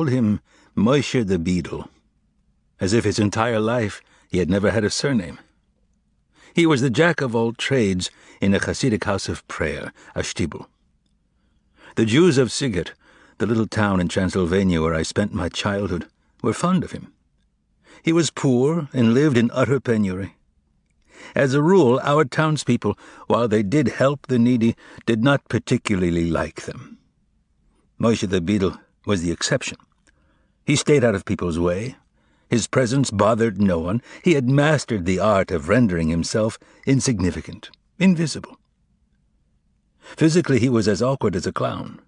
called him Moshe the Beadle, as if his entire life he had never had a surname. He was the jack of all trades in a Hasidic house of prayer, a shtibel. The Jews of Siget, the little town in Transylvania where I spent my childhood, were fond of him. He was poor and lived in utter penury. As a rule, our townspeople, while they did help the needy, did not particularly like them. Moshe the Beadle was the exception. He stayed out of people's way. His presence bothered no one. He had mastered the art of rendering himself insignificant, invisible. Physically, he was as awkward as a clown.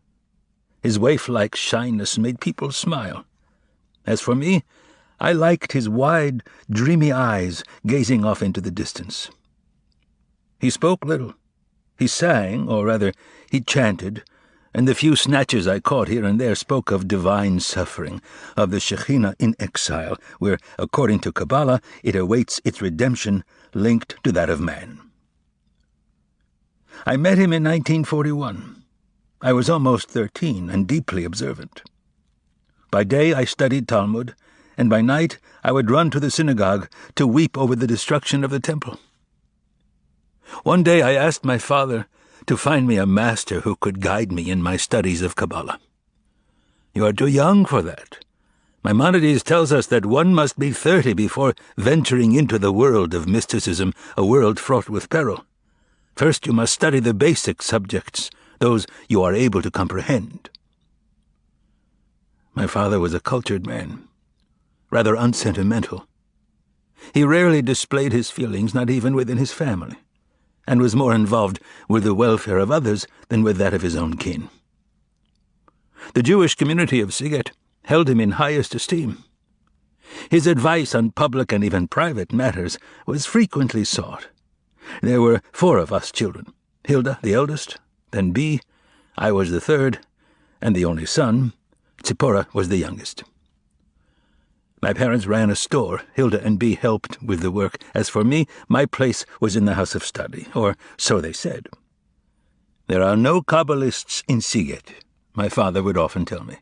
His waif-like shyness made people smile. As for me, I liked his wide, dreamy eyes gazing off into the distance. He spoke little. He sang, or rather, he chanted, and the few snatches I caught here and there spoke of divine suffering, of the Shekhinah in exile, where, according to Kabbalah, it awaits its redemption linked to that of man. I met him in 1941. I was almost 13 and deeply observant. By day I studied Talmud, and by night I would run to the synagogue to weep over the destruction of the temple. One day I asked my father to find me a master who could guide me in my studies of Kabbalah. "You are too young for that. Maimonides tells us that one must be 30 before venturing into the world of mysticism, a world fraught with peril. First you must study the basic subjects, those you are able to comprehend." My father was a cultured man, rather unsentimental. He rarely displayed his feelings, not even within his family, and was more involved with the welfare of others than with that of his own kin. The Jewish community of Siget held him in highest esteem. His advice on public and even private matters was frequently sought. There were 4 of us children, Hilda, the eldest, then B, I was the third, and the only son, Tzipora, was the youngest. My parents ran a store. Hilda and B helped with the work. As for me, my place was in the house of study, or so they said. "There are no Kabbalists in Siget," my father would often tell me.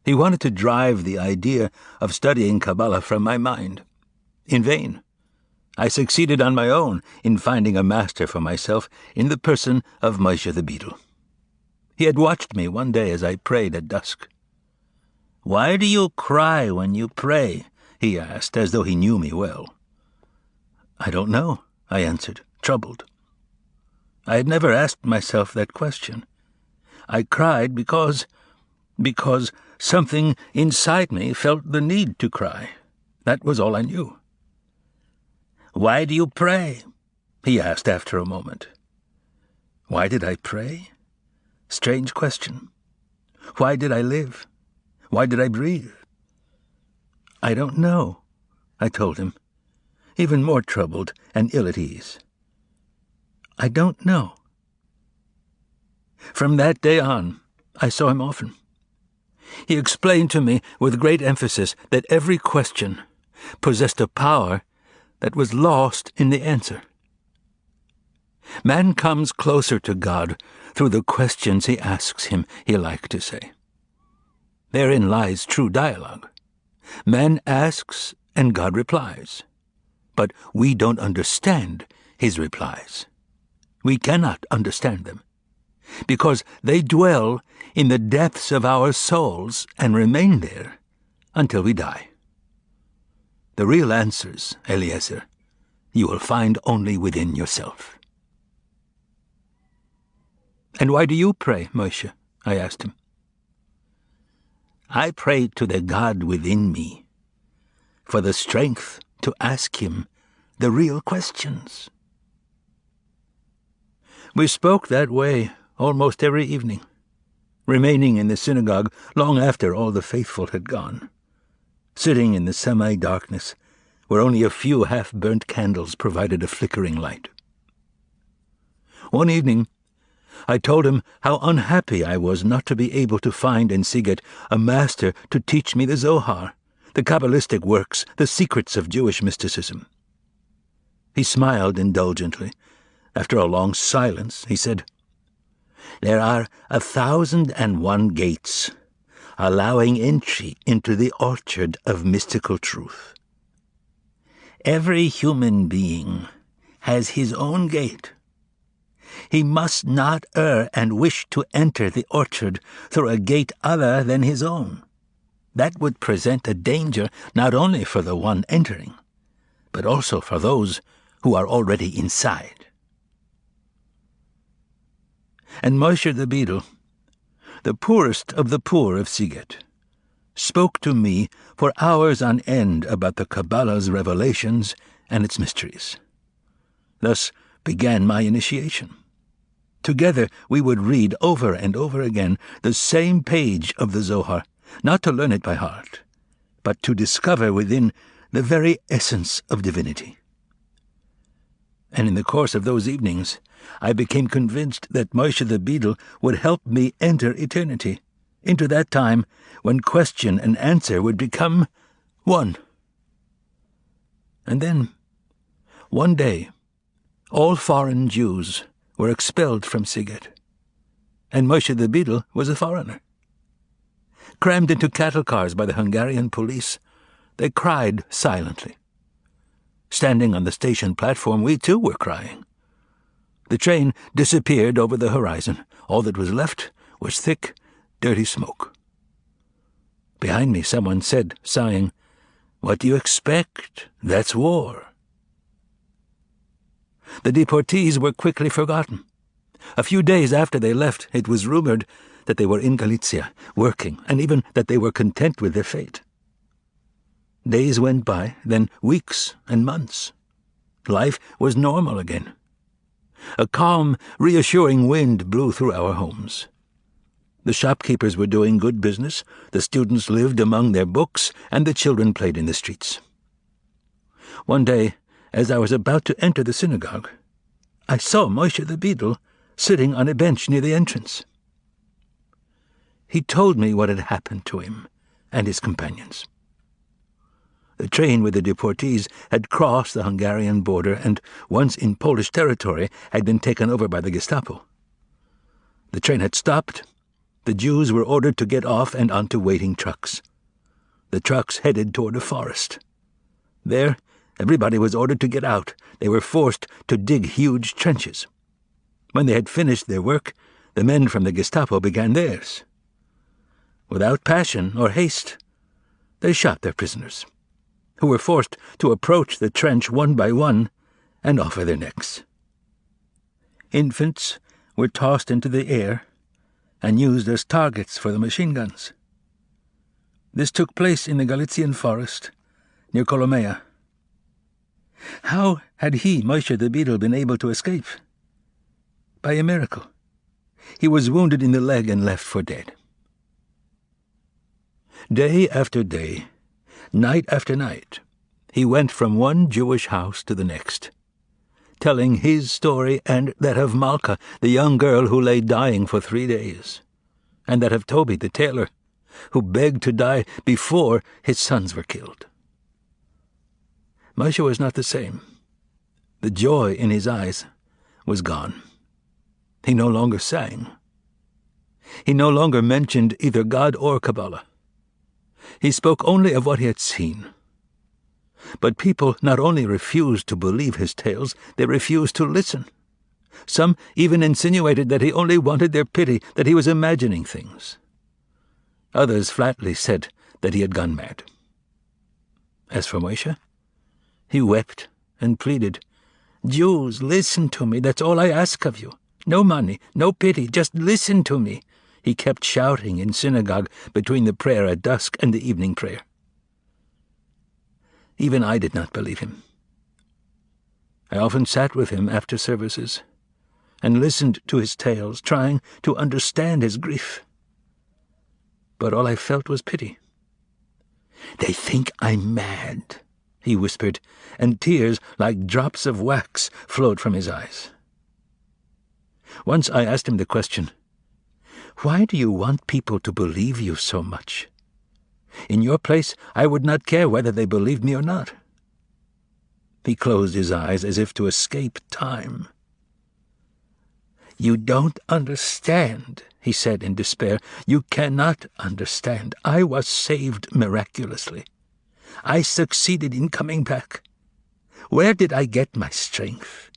He wanted to drive the idea of studying Kabbalah from my mind. In vain. I succeeded on my own in finding a master for myself in the person of Moshe the Beadle. He had watched me one day as I prayed at dusk. "Why do you cry when you pray?" he asked, as though he knew me well. "I don't know," I answered, troubled. I had never asked myself that question. I cried because something inside me felt the need to cry. That was all I knew. "Why do you pray?" he asked after a moment. Why did I pray? Strange question. Why did I live? Why did I breathe? "I don't know," I told him, even more troubled and ill at ease. "I don't know." From that day on, I saw him often. He explained to me with great emphasis that every question possessed a power that was lost in the answer. Man comes closer to God through the questions he asks him, he liked to say. Therein lies true dialogue. Man asks and God replies. But we don't understand his replies. We cannot understand them, because they dwell in the depths of our souls and remain there until we die. The real answers, Eliezer, you will find only within yourself. "And why do you pray, Moshe?" I asked him. "I pray to the God within me for the strength to ask him the real questions." We spoke that way almost every evening, remaining in the synagogue long after all the faithful had gone, sitting in the semi-darkness where only a few half-burnt candles provided a flickering light. One evening, I told him how unhappy I was not to be able to find in Siget a master to teach me the Zohar, the Kabbalistic works, the secrets of Jewish mysticism. He smiled indulgently. After a long silence, he said, "There are 1,001 gates. allowing entry into the orchard of mystical truth. Every human being has his own gate. He must not err and wish to enter the orchard through a gate other than his own. That would present a danger not only for the one entering, but also for those who are already inside. And Moshe the Beadle, the poorest of the poor of Siget, spoke to me for hours on end about the Kabbalah's revelations and its mysteries. Thus began my initiation. Together we would read over and over again the same page of the Zohar, not to learn it by heart, but to discover within the very essence of divinity. And in the course of those evenings, I became convinced that Moshe the Beadle would help me enter eternity, into that time when question and answer would become one. And then, one day, all foreign Jews were expelled from Siget, and Moshe the Beadle was a foreigner. Crammed into cattle cars by the Hungarian police, they cried silently. Standing on the station platform, we too were crying. The train disappeared over the horizon. All that was left was thick, dirty smoke. Behind me someone said, sighing, "What do you expect? That's war." The deportees were quickly forgotten. A few days after they left, it was rumored that they were in Galicia, working, and even that they were content with their fate. Days went by, then weeks and months. Life was normal again. A calm, reassuring wind blew through our homes. The shopkeepers were doing good business, the students lived among their books, and the children played in the streets. One day, as I was about to enter the synagogue, I saw Moshe the Beadle sitting on a bench near the entrance. He told me what had happened to him and his companions. The train with the deportees had crossed the Hungarian border and, once in Polish territory, had been taken over by the Gestapo. The train had stopped. The Jews were ordered to get off and onto waiting trucks. The trucks headed toward a forest. There, everybody was ordered to get out. They were forced to dig huge trenches. When they had finished their work, the men from the Gestapo began theirs. Without passion or haste, they shot their prisoners, who were forced to approach the trench one by one and offer their necks. Infants were tossed into the air and used as targets for the machine guns. This took place in the Galician forest near Colomea. How had he, Moshe the Beadle, been able to escape? By a miracle. He was wounded in the leg and left for dead. Day after day, night after night, he went from one Jewish house to the next, telling his story and that of Malka, the young girl who lay dying for 3 days, and that of Toby, the tailor, who begged to die before his sons were killed. Moshe was not the same. The joy in his eyes was gone. He no longer sang. He no longer mentioned either God or Kabbalah. He spoke only of what he had seen. But people not only refused to believe his tales, they refused to listen. Some even insinuated that he only wanted their pity, that he was imagining things. Others flatly said that he had gone mad. As for Moshe, he wept and pleaded, "Jews, listen to me, that's all I ask of you. No money, no pity, just listen to me," he kept shouting in synagogue between the prayer at dusk and the evening prayer. Even I did not believe him. I often sat with him after services and listened to his tales, trying to understand his grief. But all I felt was pity. "They think I'm mad," he whispered, and tears like drops of wax flowed from his eyes. Once I asked him the question, "Why do you want people to believe you so much? In your place, I would not care whether they believed me or not." He closed his eyes as if to escape time. "You don't understand," he said in despair. "You cannot understand. I was saved miraculously. I succeeded in coming back. Where did I get my strength?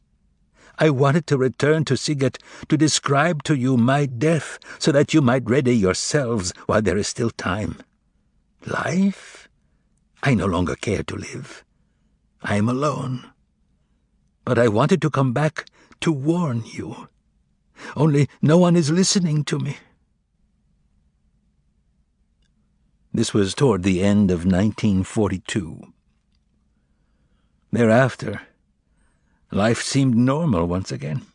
I wanted to return to Sighet to describe to you my death, so that you might ready yourselves while there is still time. Life? I no longer care to live. I am alone. But I wanted to come back to warn you. Only no one is listening to me." This was toward the end of 1942. Thereafter, life seemed normal once again.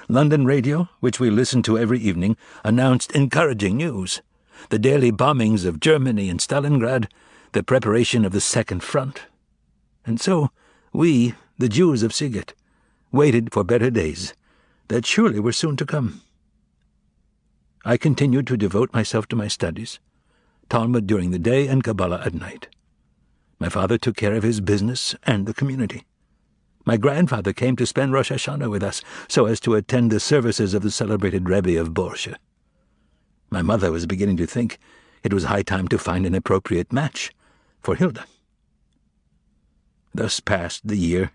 London radio, which we listened to every evening, announced encouraging news: the daily bombings of Germany and Stalingrad, the preparation of the Second Front. And so we, the Jews of Sighet, waited for better days that surely were soon to come. I continued to devote myself to my studies, Talmud during the day and Kabbalah at night. My father took care of his business and the community. My grandfather came to spend Rosh Hashanah with us so as to attend the services of the celebrated Rebbe of Borsche. My mother was beginning to think it was high time to find an appropriate match for Hilda. Thus passed the year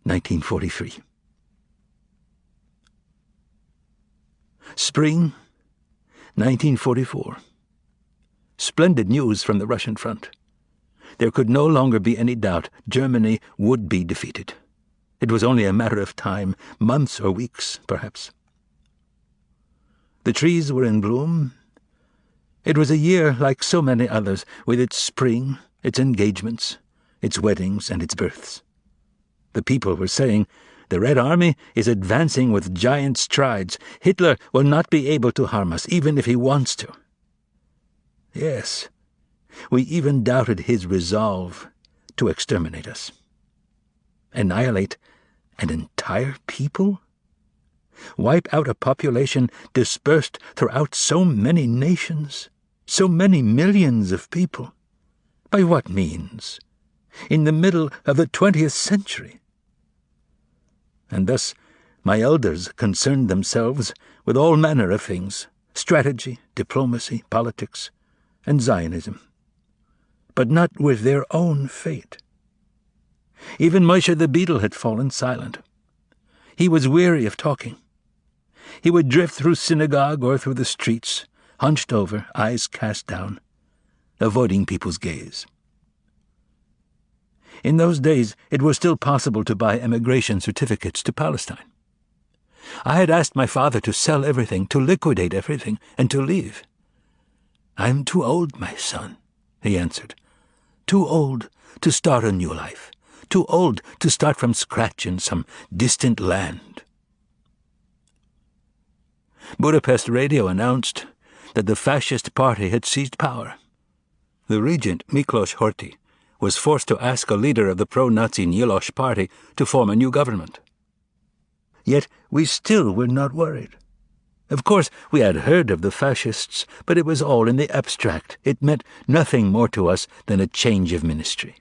1943. Spring 1944. Splendid news from the Russian front. There could no longer be any doubt Germany would be defeated. It was only a matter of time, months or weeks, perhaps. The trees were in bloom. It was a year like so many others, with its spring, its engagements, its weddings, and its births. The people were saying, "The Red Army is advancing with giant strides. Hitler will not be able to harm us, even if he wants to." Yes, we even doubted his resolve to exterminate us. Annihilate an entire people? Wipe out a population dispersed throughout so many nations, so many millions of people? By what means? In the middle of the 20th century? And thus my elders concerned themselves with all manner of things: strategy, diplomacy, politics, and Zionism, but not with their own fate. Even Moshe the Beadle had fallen silent. He was weary of talking. He would drift through synagogue or through the streets, hunched over, eyes cast down, avoiding people's gaze. In those days, it was still possible to buy emigration certificates to Palestine. I had asked my father to sell everything, to liquidate everything, and to leave. "I'm too old, my son," he answered. "Too old to start a new life. Too old to start from scratch in some distant land." Budapest radio announced that the fascist party had seized power. The regent, Miklos Horthy, was forced to ask a leader of the pro-Nazi Nyilosh party to form a new government. Yet we still were not worried. Of course, we had heard of the fascists, but it was all in the abstract. It meant nothing more to us than a change of ministry.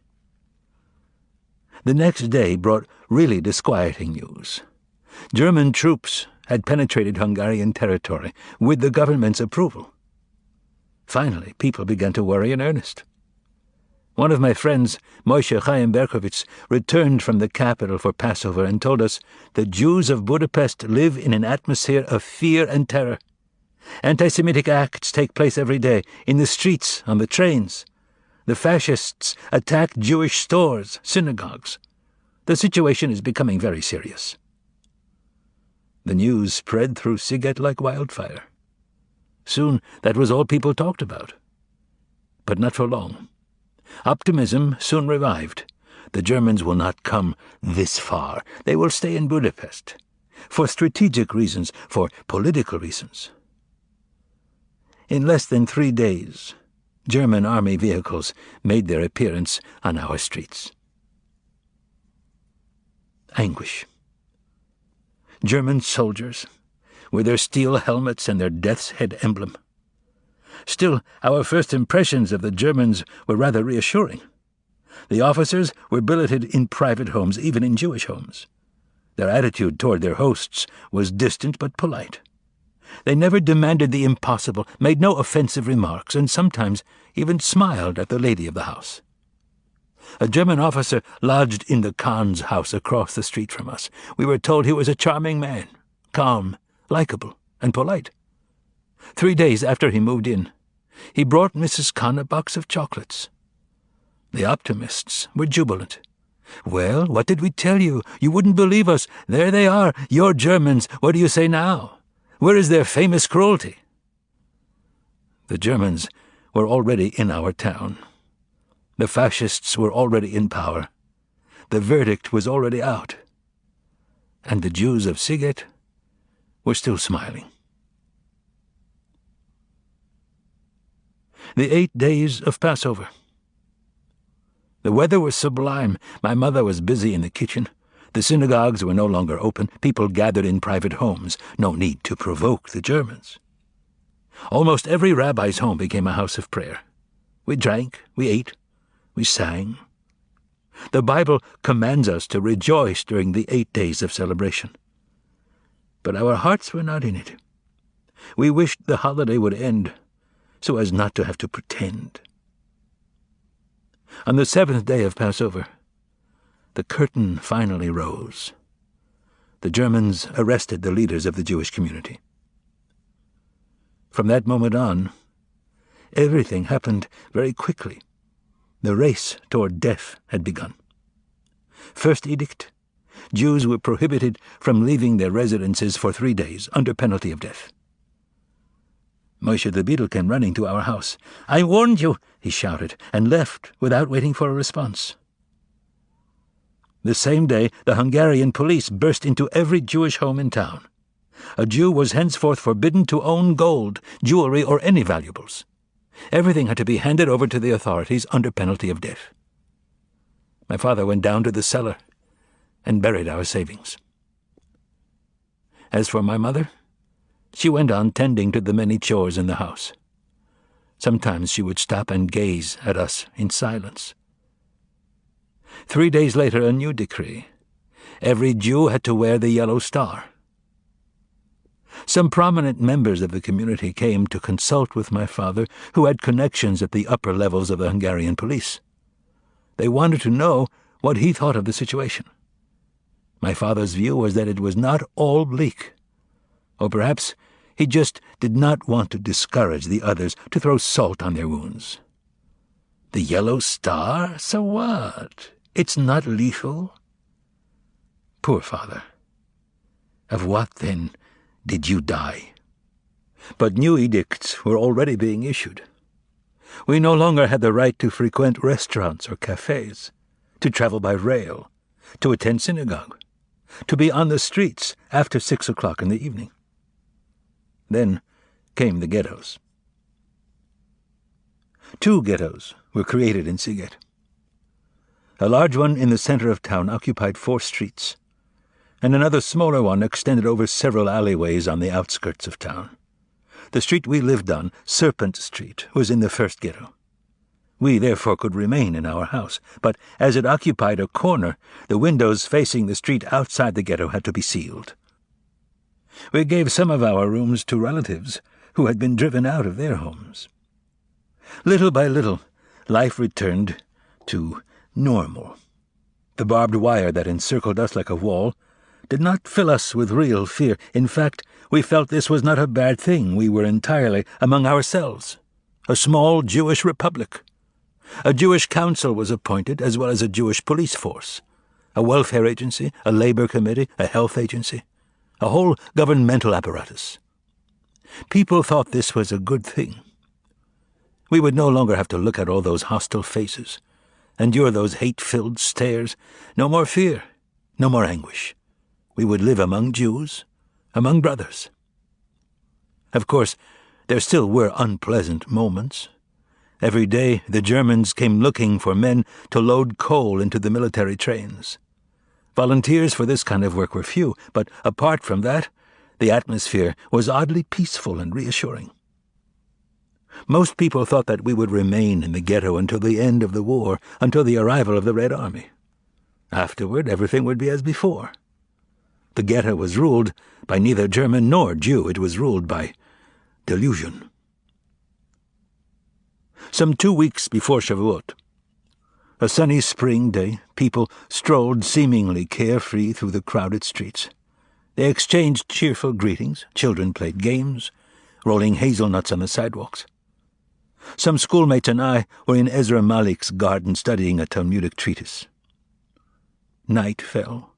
The next day brought really disquieting news. German troops had penetrated Hungarian territory with the government's approval. Finally, people began to worry in earnest. One of my friends, Moshe Chaim Berkovitz, returned from the capital for Passover and told us the Jews of Budapest live in an atmosphere of fear and terror. Anti-Semitic acts take place every day, in the streets, on the trains. The fascists attack Jewish stores, synagogues. The situation is becoming very serious. The news spread through Sighet like wildfire. Soon that was all people talked about. But not for long. Optimism soon revived. The Germans will not come this far. They will stay in Budapest. For strategic reasons, for political reasons. In less than 3 days, German army vehicles made their appearance on our streets. Anguish. German soldiers, with their steel helmets and their death's head emblem. Still, our first impressions of the Germans were rather reassuring. The officers were billeted in private homes, even in Jewish homes. Their attitude toward their hosts was distant but polite. They never demanded the impossible, made no offensive remarks, and sometimes even smiled at the lady of the house. A German officer lodged in the Khan's house across the street from us. We were told he was a charming man, calm, likable, and polite. 3 days after he moved in, he brought Mrs. Khan a box of chocolates. The optimists were jubilant. "Well, what did we tell you? You wouldn't believe us. There they are, your Germans. What do you say now? Where is their famous cruelty?" The Germans were already in our town. The fascists were already in power. The verdict was already out. And the Jews of Sighet were still smiling. The 8 days of Passover. The weather was sublime. My mother was busy in the kitchen. The synagogues were no longer open. People gathered in private homes. No need to provoke the Germans. Almost every rabbi's home became a house of prayer. We drank, we ate, we sang. The Bible commands us to rejoice during the 8 days of celebration. But our hearts were not in it. We wished the holiday would end, so as not to have to pretend. On the 7th day of Passover, the curtain finally rose. The Germans arrested the leaders of the Jewish community. From that moment on, everything happened very quickly. The race toward death had begun. First edict: Jews were prohibited from leaving their residences for 3 days under penalty of death. Moshe the Beadle came running to our house. "I warned you," he shouted, and left without waiting for a response. The same day, the Hungarian police burst into every Jewish home in town. A Jew was henceforth forbidden to own gold, jewelry, or any valuables. Everything had to be handed over to the authorities under penalty of death. My father went down to the cellar and buried our savings. As for my mother, she went on tending to the many chores in the house. Sometimes she would stop and gaze at us in silence. 3 days later, a new decree. Every Jew had to wear the yellow star. Some prominent members of the community came to consult with my father, who had connections at the upper levels of the Hungarian police. They wanted to know what he thought of the situation. My father's view was that it was not all bleak. Or perhaps he just did not want to discourage the others, to throw salt on their wounds. "The yellow star? So what? It's not lethal." Poor father. Of what, then, did you die? But new edicts were already being issued. We no longer had the right to frequent restaurants or cafes, to travel by rail, to attend synagogue, to be on the streets after 6 o'clock in the evening. Then came the ghettos. 2 ghettos were created in Sighet. A large one in the center of town occupied 4 streets, and another smaller one extended over several alleyways on the outskirts of town. The street we lived on, Serpent Street, was in the first ghetto. We therefore could remain in our house, but as it occupied a corner, the windows facing the street outside the ghetto had to be sealed. We gave some of our rooms to relatives who had been driven out of their homes. Little by little, life returned to normal. The barbed wire that encircled us like a wall did not fill us with real fear. In fact, we felt this was not a bad thing. We were entirely among ourselves, a small Jewish republic. A Jewish council was appointed, as well as a Jewish police force, a welfare agency, a labor committee, a health agency, a whole governmental apparatus. People thought this was a good thing. We would no longer have to look at all those hostile faces, endure those hate-filled stares. No more fear, no more anguish. We would live among Jews, among brothers. Of course, there still were unpleasant moments. Every day the Germans came looking for men to load coal into the military trains. Volunteers for this kind of work were few, but apart from that, the atmosphere was oddly peaceful and reassuring. Most people thought that we would remain in the ghetto until the end of the war, until the arrival of the Red Army. Afterward, everything would be as before. The ghetto was ruled by neither German nor Jew. It was ruled by delusion. Some 2 weeks before Shavuot, a sunny spring day, people strolled seemingly carefree through the crowded streets. They exchanged cheerful greetings. Children played games, rolling hazelnuts on the sidewalks. Some schoolmates and I were in Ezra Malik's garden studying a Talmudic treatise. Night fell.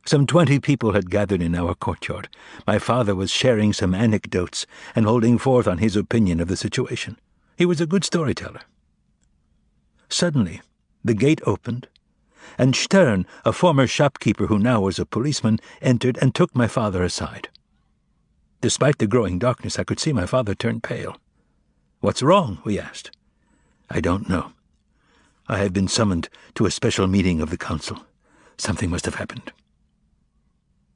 Some 20 people had gathered in our courtyard. My father was sharing some anecdotes and holding forth on his opinion of the situation. He was a good storyteller. Suddenly, the gate opened, and Stern, a former shopkeeper who now was a policeman, entered and took my father aside. Despite the growing darkness, I could see my father turn pale. "What's wrong?" we asked. "I don't know. I have been summoned to a special meeting of the council. Something must have happened."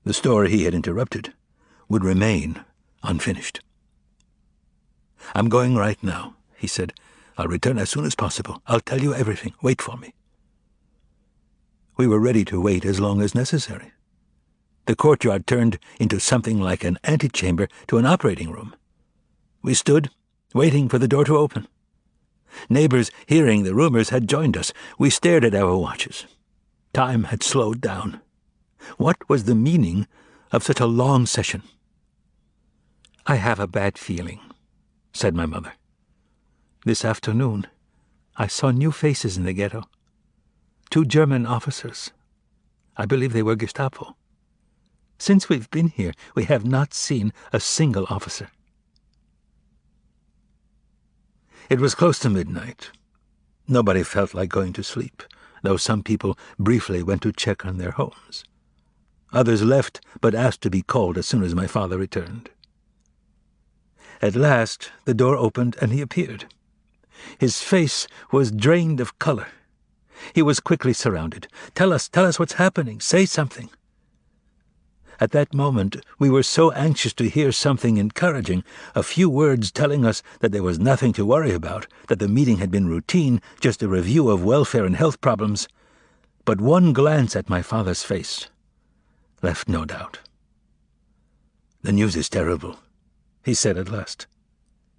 The story he had interrupted would remain unfinished. "I'm going right now," he said. "I'll return as soon as possible. I'll tell you everything. Wait for me." We were ready to wait as long as necessary. The courtyard turned into something like an antechamber to an operating room. We stood, waiting for the door to open. Neighbors, hearing the rumors, had joined us. We stared at our watches. Time had slowed down. What was the meaning of such a long session? "I have a bad feeling," said my mother. "This afternoon, I saw new faces in the ghetto. 2 German officers. I believe they were Gestapo. Since we've been here, we have not seen a single officer." It was close to midnight. Nobody felt like going to sleep, though some people briefly went to check on their homes. Others left, but asked to be called as soon as my father returned. At last, the door opened and he appeared. His face was drained of color. He was quickly surrounded. Tell us what's happening. Say something." At that moment, we were so anxious to hear something encouraging, a few words telling us that there was nothing to worry about, that the meeting had been routine, just a review of welfare and health problems. But one glance at my father's face left no doubt. "The news is terrible," he said at last.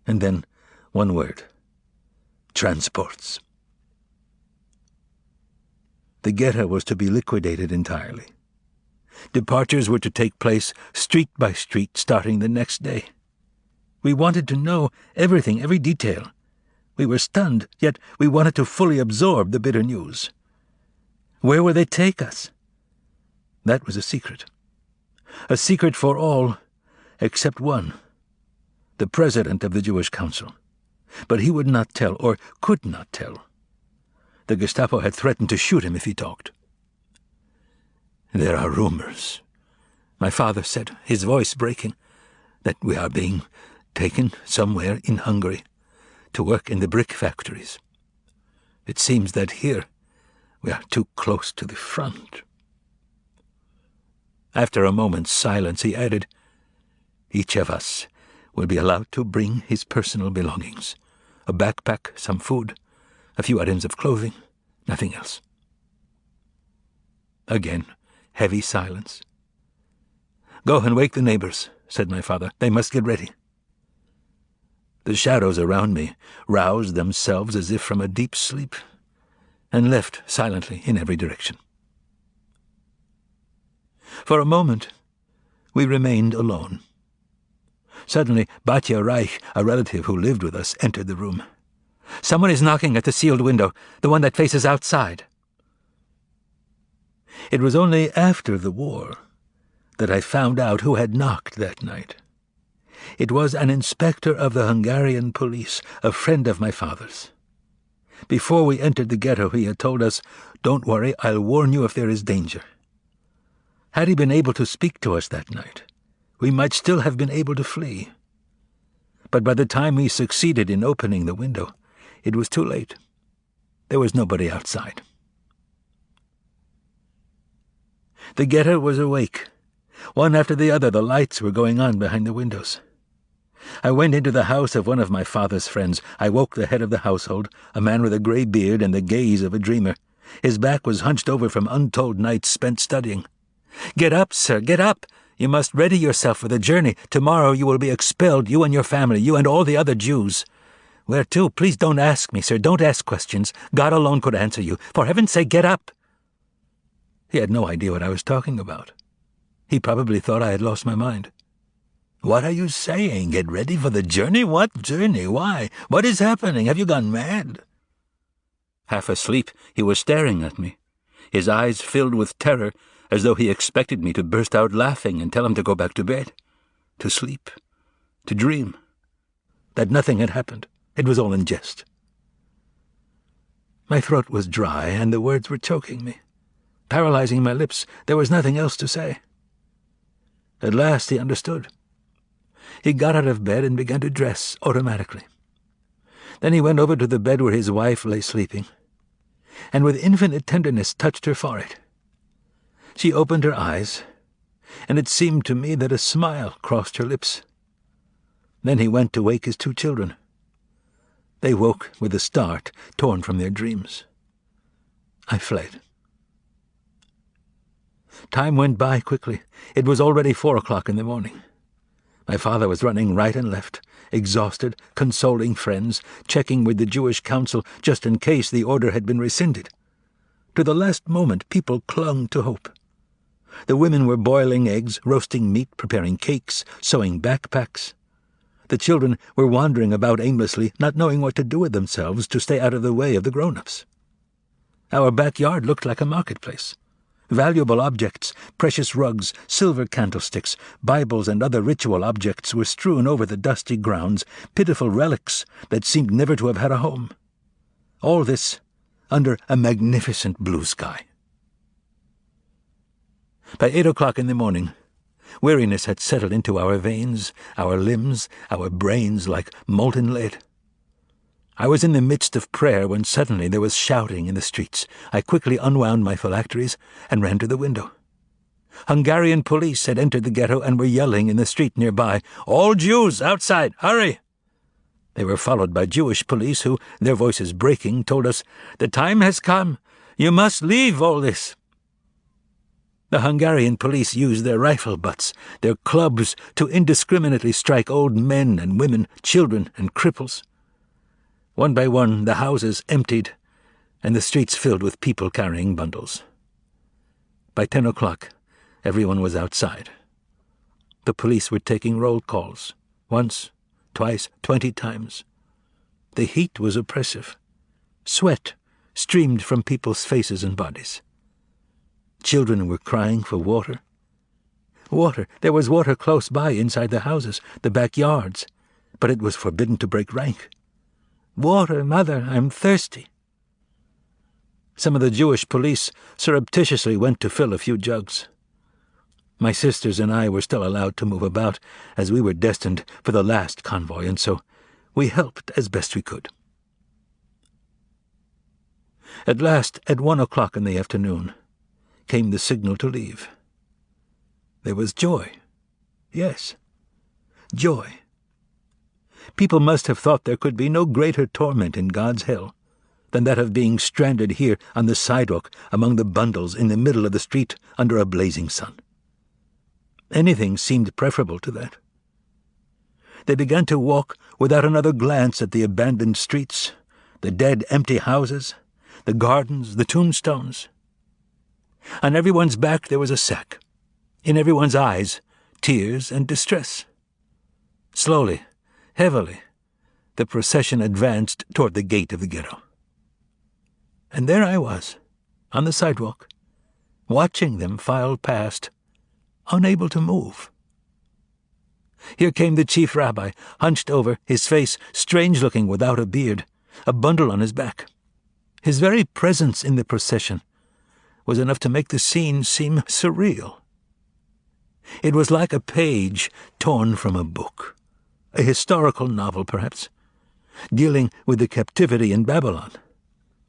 And then one word: transports. The ghetto was to be liquidated entirely. Departures were to take place street by street starting the next day. We wanted to know everything, every detail. We were stunned, yet we wanted to fully absorb the bitter news. Where would they take us? That was a secret. A secret for all except one, the president of the Jewish Council. But he would not tell, or could not tell. The Gestapo had threatened to shoot him if he talked. "There are rumors," my father said, his voice breaking, "that we are being taken somewhere in Hungary to work in the brick factories. It seems that here we are too close to the front." After a moment's silence, he added, "Each of us will be allowed to bring his personal belongings, a backpack, some food, a few items of clothing, nothing else." Again, heavy silence. "Go and wake the neighbors," said my father. "They must get ready." The shadows around me roused themselves as if from a deep sleep, and left silently in every direction. For a moment, we remained alone. Suddenly, Batya Reich, a relative who lived with us, entered the room. "Someone is knocking at the sealed window, the one that faces outside." It was only after the war that I found out who had knocked that night. It was an inspector of the Hungarian police, a friend of my father's. Before we entered the ghetto, he had told us, "Don't worry, I'll warn you if there is danger." Had he been able to speak to us that night, we might still have been able to flee. But by the time we succeeded in opening the window, it was too late. There was nobody outside. The ghetto was awake. One after the other, the lights were going on behind the windows. I went into the house of one of my father's friends. I woke the head of the household, a man with a gray beard and the gaze of a dreamer. His back was hunched over from untold nights spent studying. "Get up, sir, get up! You must ready yourself for the journey. Tomorrow you will be expelled, you and your family, you and all the other Jews." "Where to? Please don't ask me, sir. Don't ask questions. God alone could answer you. For heaven's sake, get up!" He had no idea what I was talking about. He probably thought I had lost my mind. "What are you saying? Get ready for the journey? What journey? Why? What is happening? Have you gone mad?" Half asleep, he was staring at me, his eyes filled with terror, as though he expected me to burst out laughing and tell him to go back to bed, to sleep, to dream, that nothing had happened. It was all in jest. My throat was dry, and the words were choking me, paralyzing my lips. There was nothing else to say. At last he understood. He got out of bed and began to dress automatically. Then he went over to the bed where his wife lay sleeping, and with infinite tenderness touched her forehead. She opened her eyes, and it seemed to me that a smile crossed her lips. Then he went to wake his 2 children. They woke with a start, torn from their dreams. I fled. Time went by quickly. It was already 4 o'clock in the morning. My father was running right and left, exhausted, consoling friends, checking with the Jewish council just in case the order had been rescinded. To the last moment, people clung to hope. The women were boiling eggs, roasting meat, preparing cakes, sewing backpacks. The children were wandering about aimlessly, not knowing what to do with themselves to stay out of the way of the grown-ups. Our backyard looked like a marketplace. Valuable objects, precious rugs, silver candlesticks, Bibles and other ritual objects were strewn over the dusty grounds, pitiful relics that seemed never to have had a home. All this under a magnificent blue sky. By 8 o'clock in the morning, weariness had settled into our veins, our limbs, our brains like molten lead. I was in the midst of prayer when suddenly there was shouting in the streets. I quickly unwound my phylacteries and ran to the window. Hungarian police had entered the ghetto and were yelling in the street nearby, "All Jews outside, hurry!" They were followed by Jewish police who, their voices breaking, told us, "The time has come. You must leave all this." The Hungarian police used their rifle butts, their clubs, to indiscriminately strike old men and women, children and cripples. One by one, the houses emptied, and the streets filled with people carrying bundles. By 10 o'clock, everyone was outside. The police were taking roll calls, once, twice, 20 times. The heat was oppressive. Sweat streamed from people's faces and bodies. Children were crying for water. Water. There was water close by inside the houses, the backyards, but it was forbidden to break rank. "Water, mother, I'm thirsty." Some of the Jewish police surreptitiously went to fill a few jugs. My sisters and I were still allowed to move about, as we were destined for the last convoy, and so we helped as best we could. At last, at 1 o'clock in the afternoon, came the signal to leave. There was joy. Yes, joy. People must have thought there could be no greater torment in God's hell than that of being stranded here on the sidewalk among the bundles in the middle of the street under a blazing sun. Anything seemed preferable to that. They began to walk without another glance at the abandoned streets, the dead, empty houses, the gardens, the tombstones. On everyone's back there was a sack. In everyone's eyes, tears and distress. Slowly, heavily, the procession advanced toward the gate of the ghetto. And there I was, on the sidewalk, watching them file past, unable to move. Here came the chief rabbi, hunched over, his face strange-looking without a beard, a bundle on his back. His very presence in the procession was enough to make the scene seem surreal. It was like a page torn from a book, a historical novel, perhaps, dealing with the captivity in Babylon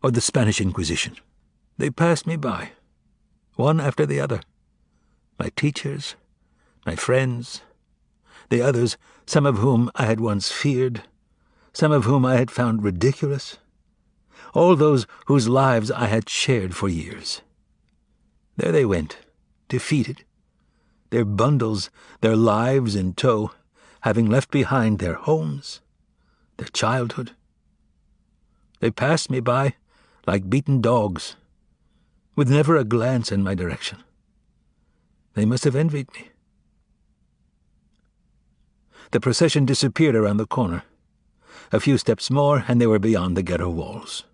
or the Spanish Inquisition. They passed me by, one after the other, my teachers, my friends, the others, some of whom I had once feared, some of whom I had found ridiculous, all those whose lives I had shared for years. There they went, defeated, their bundles, their lives in tow, having left behind their homes, their childhood. They passed me by like beaten dogs, with never a glance in my direction. They must have envied me. The procession disappeared around the corner. A few steps more, and they were beyond the ghetto walls.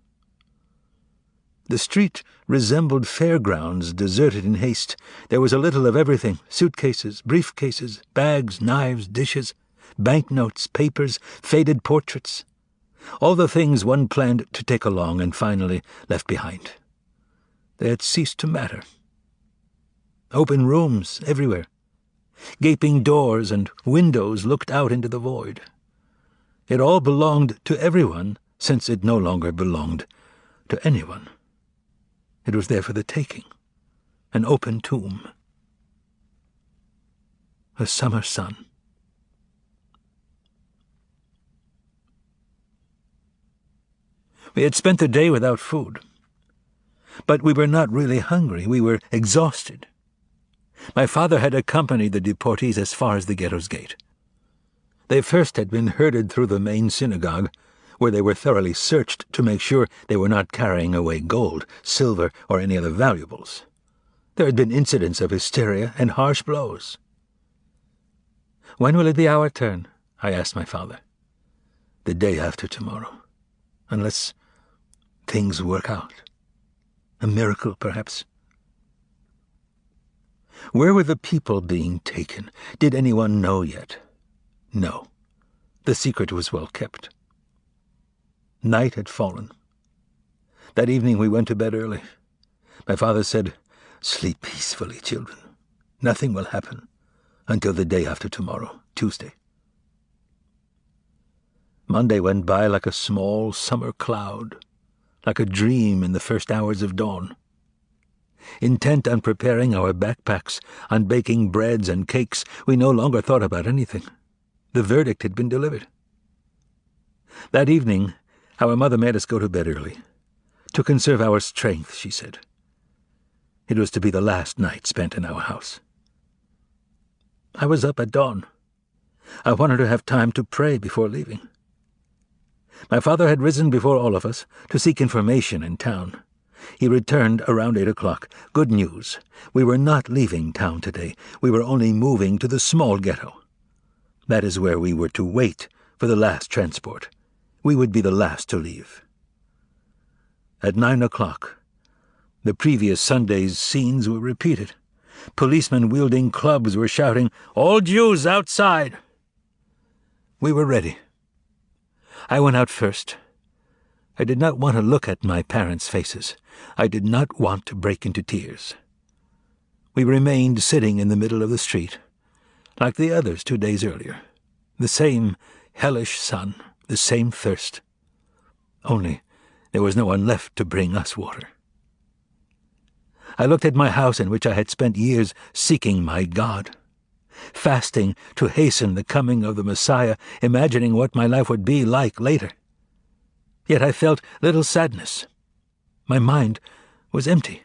The street resembled fairgrounds deserted in haste. There was a little of everything: suitcases, briefcases, bags, knives, dishes, banknotes, papers, faded portraits. All the things one planned to take along and finally left behind. They had ceased to matter. Open rooms everywhere. Gaping doors and windows looked out into the void. It all belonged to everyone, since it no longer belonged to anyone. It was there for the taking, an open tomb. A summer sun. We had spent the day without food. But we were not really hungry. We were exhausted. My father had accompanied the deportees as far as the ghetto's gate. They first had been herded through the main synagogue, where they were thoroughly searched to make sure they were not carrying away gold, silver, or any other valuables. There had been incidents of hysteria and harsh blows. "When will the hour turn?" I asked my father. "The day after tomorrow, unless things work out. A miracle, perhaps." Where were the people being taken? Did anyone know yet? No. The secret was well kept. Night had fallen. That evening we went to bed early. My father said, "Sleep peacefully, children. Nothing will happen until the day after tomorrow, Tuesday." Monday went by like a small summer cloud, like a dream in the first hours of dawn. Intent on preparing our backpacks, on baking breads and cakes, we no longer thought about anything. The verdict had been delivered. That evening, our mother made us go to bed early. To conserve our strength, she said. It was to be the last night spent in our house. I was up at dawn. I wanted to have time to pray before leaving. My father had risen before all of us to seek information in town. He returned around 8 o'clock. Good news. We were not leaving town today. We were only moving to the small ghetto. That is where we were to wait for the last transport. We would be the last to leave. At 9 o'clock, the previous Sunday's scenes were repeated. Policemen wielding clubs were shouting, "All Jews outside!" We were ready. I went out first. I did not want to look at my parents' faces. I did not want to break into tears. We remained sitting in the middle of the street, like the others 2 days earlier. The same hellish sun, the same thirst. Only there was no one left to bring us water. I looked at my house in which I had spent years seeking my God, fasting to hasten the coming of the Messiah, imagining what my life would be like later. Yet I felt little sadness. My mind was empty.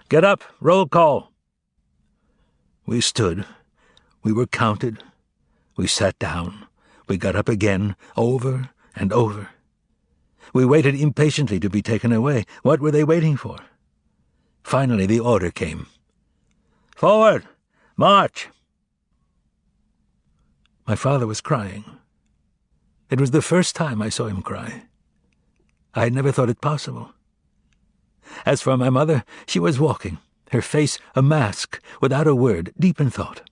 "Get up, roll call." We stood. We were counted. We sat down. We got up again, over and over. We waited impatiently to be taken away. What were they waiting for? Finally the order came. "Forward! March!" My father was crying. It was the first time I saw him cry. I had never thought it possible. As for my mother, she was walking, her face a mask, without a word, deep in thought.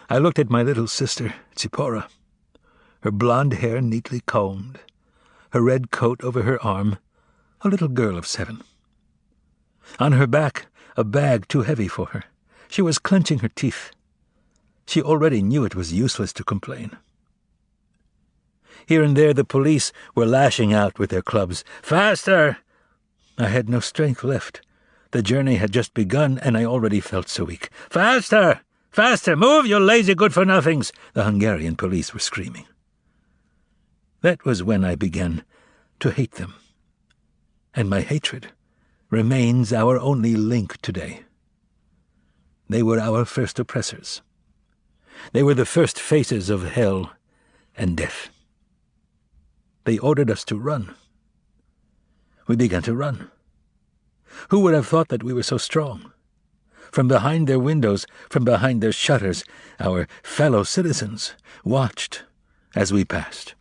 I looked at my little sister, Tzipora, her blonde hair neatly combed, her red coat over her arm, a little girl of 7. On her back, a bag too heavy for her. She was clenching her teeth. She already knew it was useless to complain. Here and there the police were lashing out with their clubs. "Faster!" I had no strength left. The journey had just begun, and I already felt so weak. "Faster! Faster! Move, you lazy good-for-nothings!" the Hungarian police were screaming. That was when I began to hate them. And my hatred remains our only link today. They were our first oppressors. They were the first faces of hell and death. They ordered us to run. We began to run. Who would have thought that we were so strong? From behind their windows, from behind their shutters, our fellow citizens watched as we passed.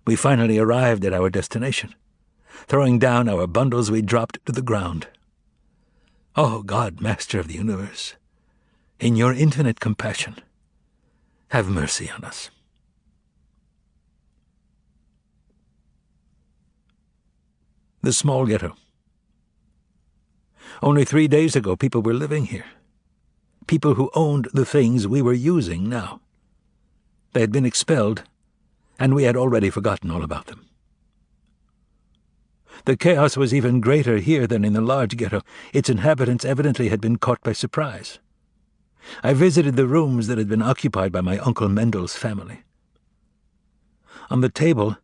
We finally arrived at our destination. Throwing down our bundles, we dropped to the ground. Oh God, Master of the universe, in your infinite compassion, have mercy on us. The small ghetto. Only 3 days ago, people were living here. People who owned the things we were using now. They had been expelled, and we had already forgotten all about them. The chaos was even greater here than in the large ghetto. Its inhabitants evidently had been caught by surprise. I visited the rooms that had been occupied by my Uncle Mendel's family. On the table,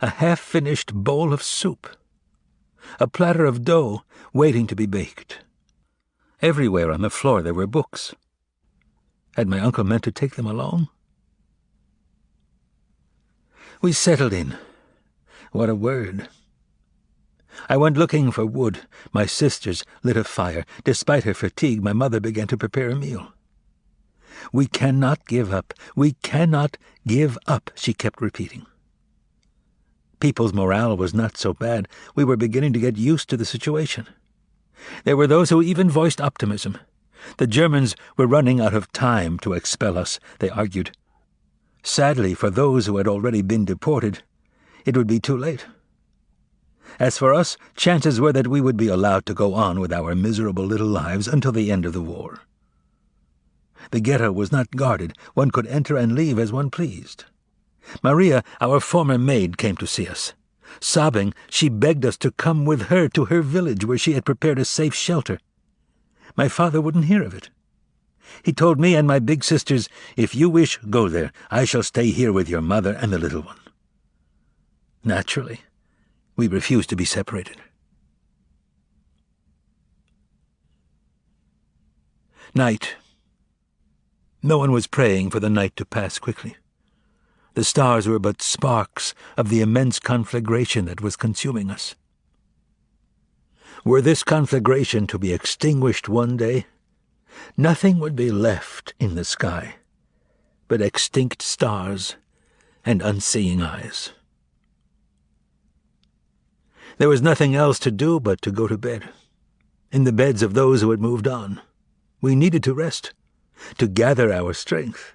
a half-finished bowl of soup. A platter of dough waiting to be baked. Everywhere on the floor there were books. Had my uncle meant to take them along? We settled in. What a word. I went looking for wood. My sisters lit a fire. Despite her fatigue, my mother began to prepare a meal. We cannot give up. We cannot give up, she kept repeating. People's morale was not so bad. We were beginning to get used to the situation. There were those who even voiced optimism. The Germans were running out of time to expel us, they argued. Sadly, for those who had already been deported, it would be too late. As for us, chances were that we would be allowed to go on with our miserable little lives until the end of the war. The ghetto was not guarded. One could enter and leave as one pleased. Maria, our former maid, came to see us. Sobbing, she begged us to come with her to her village where she had prepared a safe shelter. My father wouldn't hear of it. He told me and my big sisters, "If you wish, go there. I shall stay here with your mother and the little one." Naturally, we refused to be separated. Night. No one was praying for the night to pass quickly. The stars were but sparks of the immense conflagration that was consuming us. Were this conflagration to be extinguished one day, nothing would be left in the sky but extinct stars and unseeing eyes. There was nothing else to do but to go to bed, in the beds of those who had moved on. We needed to rest, to gather our strength.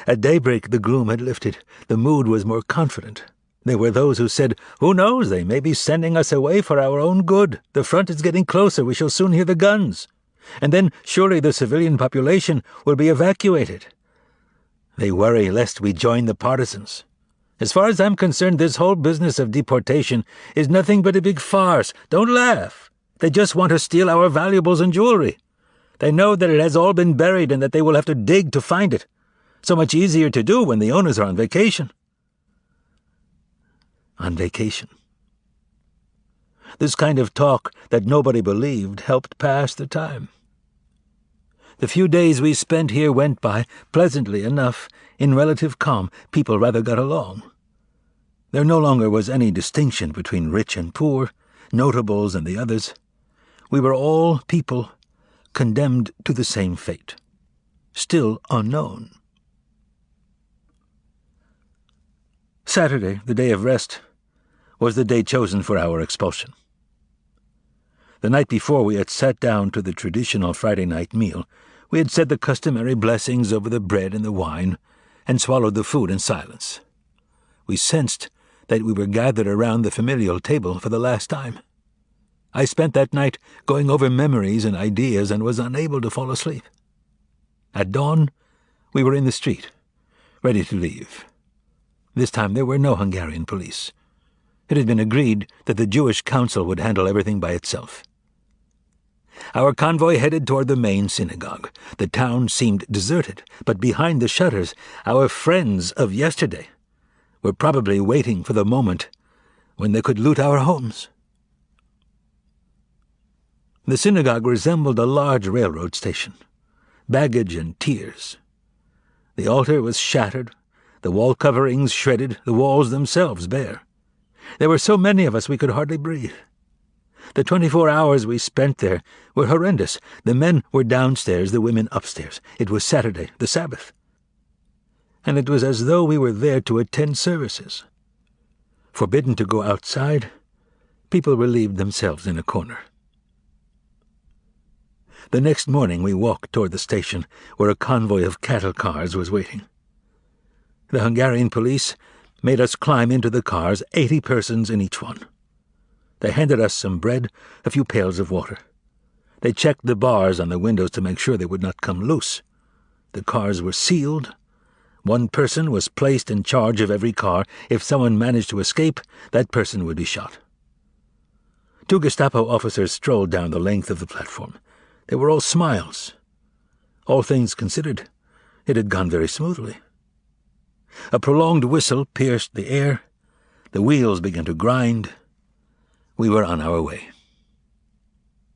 At daybreak the gloom had lifted. The mood was more confident. There were those who said, "Who knows, they may be sending us away for our own good. The front is getting closer, we shall soon hear the guns. And then surely the civilian population will be evacuated." They worry lest we join the partisans. As far as I'm concerned, this whole business of deportation is nothing but a big farce. Don't laugh. They just want to steal our valuables and jewelry. They know that it has all been buried and that they will have to dig to find it. So much easier to do when the owners are on vacation. On vacation. This kind of talk that nobody believed helped pass the time. The few days we spent here went by, pleasantly enough, in relative calm. People rather got along. There no longer was any distinction between rich and poor, notables and the others. We were all people condemned to the same fate, still unknown. Saturday, the day of rest, was the day chosen for our expulsion. The night before we had sat down to the traditional Friday night meal. We had said the customary blessings over the bread and the wine, and swallowed the food in silence. We sensed that we were gathered around the familial table for the last time. I spent that night going over memories and ideas and was unable to fall asleep. At dawn, we were in the street, ready to leave. This time there were no Hungarian police. It had been agreed that the Jewish Council would handle everything by itself. Our convoy headed toward the main synagogue. The town seemed deserted, but behind the shutters, our friends of yesterday were probably waiting for the moment when they could loot our homes. The synagogue resembled a large railroad station. Baggage and tiers. The altar was shattered, the wall coverings shredded, the walls themselves bare. There were so many of us we could hardly breathe. The 24 hours we spent there were horrendous. The men were downstairs, the women upstairs. It was Saturday, the Sabbath. And it was as though we were there to attend services. Forbidden to go outside, people relieved themselves in a corner. The next morning we walked toward the station, where a convoy of cattle cars was waiting. The Hungarian police made us climb into the cars, 80 persons in each one. They handed us some bread, a few pails of water. They checked the bars on the windows to make sure they would not come loose. The cars were sealed. One person was placed in charge of every car. If someone managed to escape, that person would be shot. 2 Gestapo officers strolled down the length of the platform. They were all smiles. All things considered, it had gone very smoothly. A prolonged whistle pierced the air. The wheels began to grind. We were on our way.